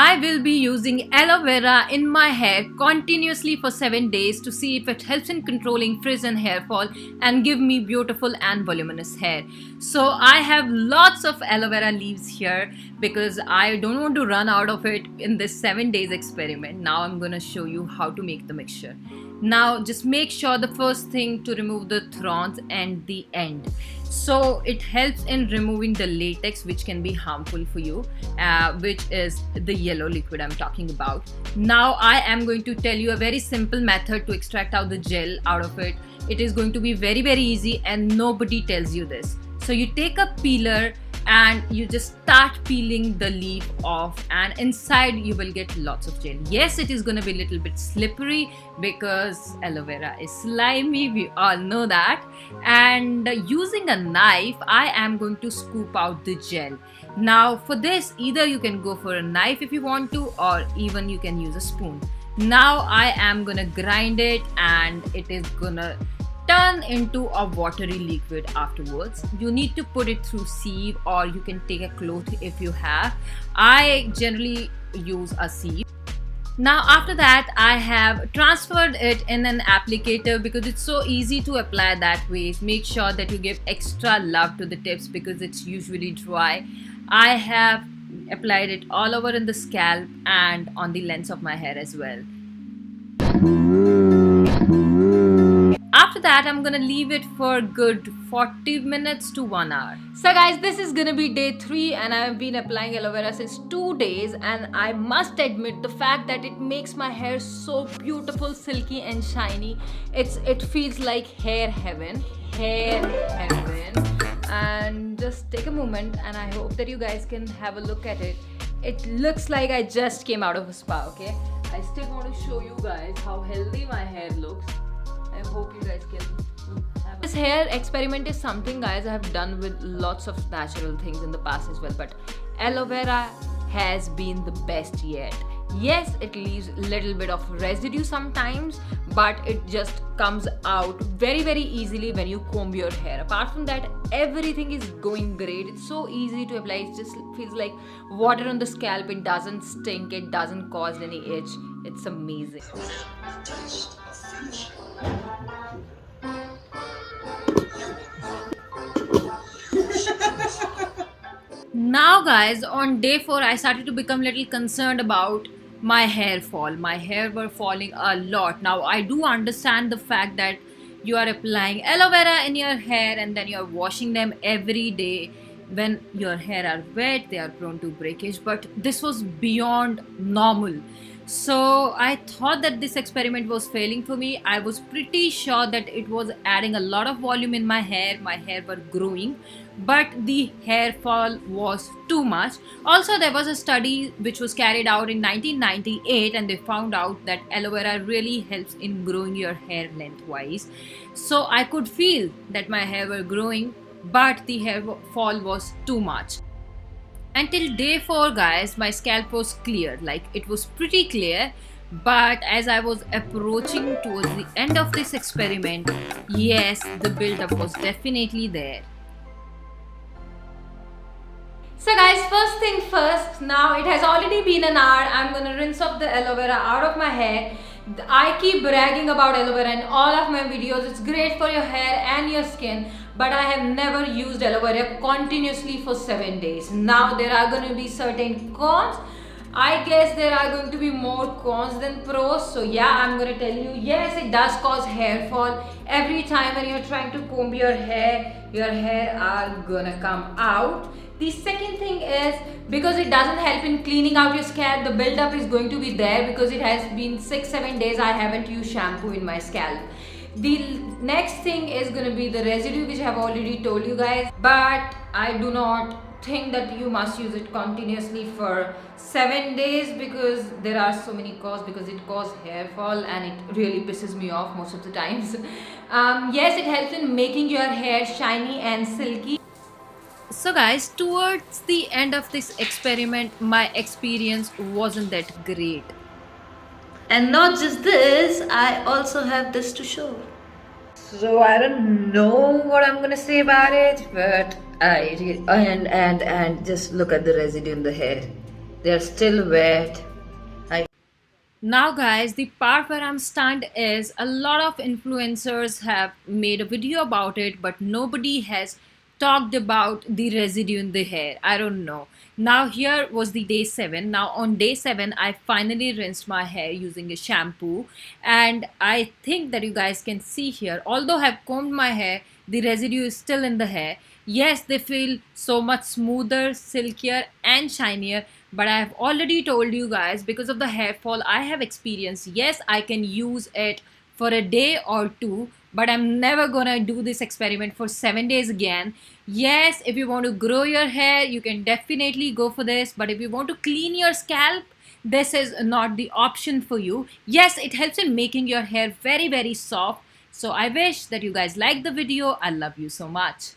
I will be using aloe vera in my hair continuously for 7 days to see if it helps in controlling frizz and hair fall and give me beautiful and voluminous hair. So I have lots of aloe vera leaves here because I don't want to run out of it in this 7 days experiment. Now I'm gonna show you how to make the mixture. Now just make sure the first thing to remove the thorns and the end. So it helps in removing the latex which can be harmful for you, which is the yellow liquid I'm talking about. Now I am going to tell you a very simple method to extract out the gel out of it. It is going to be very easy and nobody tells you this. So you take a peeler and you just start peeling the leaf off, and inside you will get lots of gel. Yes, it is going to be a little bit slippery because aloe vera is slimy, we all know that. And using a knife I am going to scoop out the gel. Now for this, either you can go for a knife if you want to, or even you can use a spoon. Now I am gonna grind it and it is gonna turn into a watery liquid afterwards. You need to put it through sieve, or you can take a cloth if you have. I generally use a sieve. Now after that I have transferred it in an applicator because it's so easy to apply that way. Make sure that you give extra love to the tips because it's usually dry. I have applied it all over in the scalp and on the lengths of my hair as well. After that, I'm gonna leave it for good 40 minutes to 1 hour. So guys, this is gonna be day 3 and I've been applying aloe vera since 2 days, and I must admit the fact that it makes my hair so beautiful, silky and shiny. It feels like hair heaven. And just take a moment and I hope that you guys can have a look at it. It looks like I just came out of a spa, okay? I still want to show you guys how healthy my hair looks. I hope you guys can have this hair experiment is something, guys, I have done with lots of natural things in the past as well, but aloe vera has been the best yet. Yes, it leaves a little bit of residue sometimes, but it just comes out very easily when you comb your hair. Apart from that, everything is going great. It's so easy to apply. It just feels like water on the scalp. It doesn't stink, it doesn't cause any itch. It's amazing. Now guys, on day 4 I started to become a little concerned about my hair fall. My hair were falling a lot. Now I do understand the fact that you are applying aloe vera in your hair and then you are washing them every day. When your hair are wet, they are prone to breakage, but this was beyond normal. So I thought that this experiment was failing for me. I was pretty sure that it was adding a lot of volume in my hair were growing, but the hair fall was too much. Also, there was a study which was carried out in 1998 and they found out that aloe vera really helps in growing your hair lengthwise. So I could feel that my hair were growing, but the hair fall was too much. Until day 4, guys, my scalp was clear, like it was pretty clear. But as I was approaching towards the end of this experiment, yes, the buildup was definitely there. So guys, first thing first, now it has already been an hour. I'm gonna rinse off the aloe vera out of my hair. I keep bragging about aloe vera in all of my videos. It's great for your hair and your skin, but I have never used aloe vera continuously for 7 days. Now there are going to be certain cons. I guess there are going to be more cons than pros. So yeah, I'm going to tell you, yes, it does cause hair fall. Every time when you're trying to comb your hair are gonna come out. The second thing is, because it doesn't help in cleaning out your scalp, the buildup is going to be there because it has been 6-7 days I haven't used shampoo in my scalp. The next thing is going to be the residue, which I have already told you guys, but I do not think that you must use it continuously for 7 days because there are so many causes, because it causes hair fall and it really pisses me off most of the times. Yes, it helps in making your hair shiny and silky. So guys, towards the end of this experiment, my experience wasn't that great. And not just this, I also have this to show. So I don't know what I'm gonna say about it, but and just look at the residue in the hair. They're still wet. I Now, guys, the part where I'm stunned is a lot of influencers have made a video about it, but nobody has talked about the residue in the hair. I don't know. Now, here was the day 7. Now, on day 7, I finally rinsed my hair using a shampoo, and I think that you guys can see here, although I've combed my hair, the residue is still in the hair. Yes, they feel so much smoother, silkier, and shinier, but I have already told you guys, because of the hair fall I have experienced, yes, I can use it for a day or two, but I'm never gonna do this experiment for 7 days again. Yes, if you want to grow your hair, you can definitely go for this, but if you want to clean your scalp, this is not the option for you. Yes, it helps in making your hair very, very soft. So I wish that you guys like the video. I love you so much.